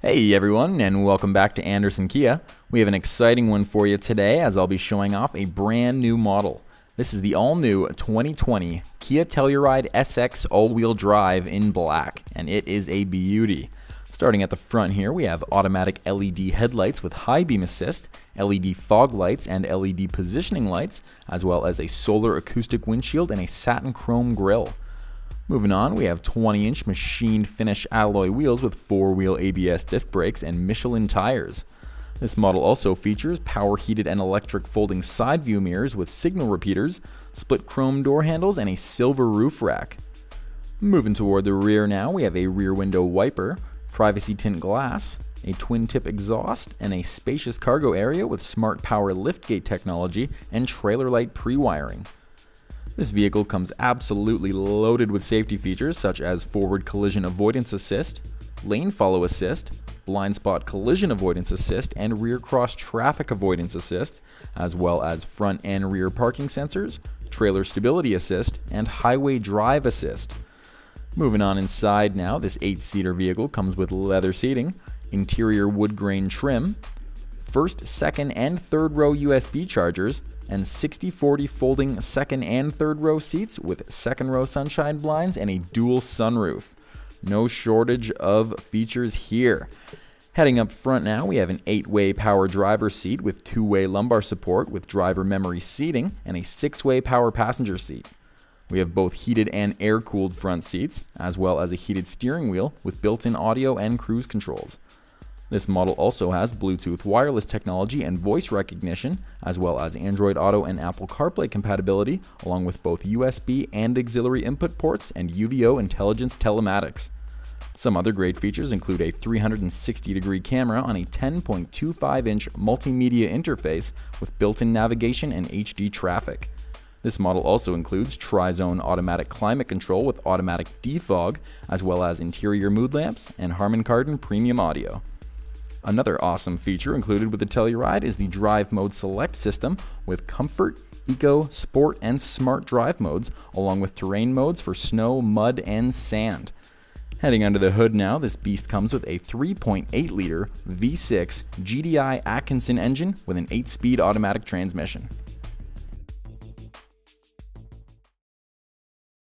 Hey everyone, and welcome back to Anderson Kia. We have an exciting one for you today as I'll be showing off a brand new model. This is the all-new 2020 Kia Telluride SX all-wheel drive in black, and it is a beauty. Starting at the front here, we have automatic LED headlights with high beam assist, LED fog lights and LED positioning lights, as well as a solar acoustic windshield and a satin chrome grille. Moving on, we have 20-inch machined finish alloy wheels with 4-wheel ABS disc brakes and Michelin tires. This model also features power heated and electric folding side view mirrors with signal repeaters, split chrome door handles, and a silver roof rack. Moving toward the rear now, we have a rear window wiper, privacy tint glass, a twin tip exhaust, and a spacious cargo area with smart power liftgate technology and trailer light pre-wiring. This vehicle comes absolutely loaded with safety features such as forward collision avoidance assist, lane follow assist, blind spot collision avoidance assist, and rear cross traffic avoidance assist, as well as front and rear parking sensors, trailer stability assist, and highway drive assist. Moving on inside now, this 8-seater vehicle comes with leather seating, interior wood grain trim, first, second, and third row USB chargers, and 60/40 folding second and third row seats with second row sunshine blinds and a dual sunroof. No shortage of features here. Heading up front now, we have an 8-way power driver seat with 2-way lumbar support with driver memory seating and a 6-way power passenger seat. We have both heated and air-cooled front seats, as well as a heated steering wheel with built-in audio and cruise controls. This model also has Bluetooth wireless technology and voice recognition, as well as Android Auto and Apple CarPlay compatibility, along with both USB and auxiliary input ports and UVO intelligence telematics. Some other great features include a 360-degree camera on a 10.25-inch multimedia interface with built-in navigation and HD traffic. This model also includes tri-zone automatic climate control with automatic defog, as well as interior mood lamps and Harman Kardon premium audio. Another awesome feature included with the Telluride is the Drive Mode Select system with Comfort, Eco, Sport, and Smart drive modes, along with terrain modes for snow, mud, and sand. Heading under the hood now, this beast comes with a 3.8-liter V6 GDI Atkinson engine with an 8-speed automatic transmission.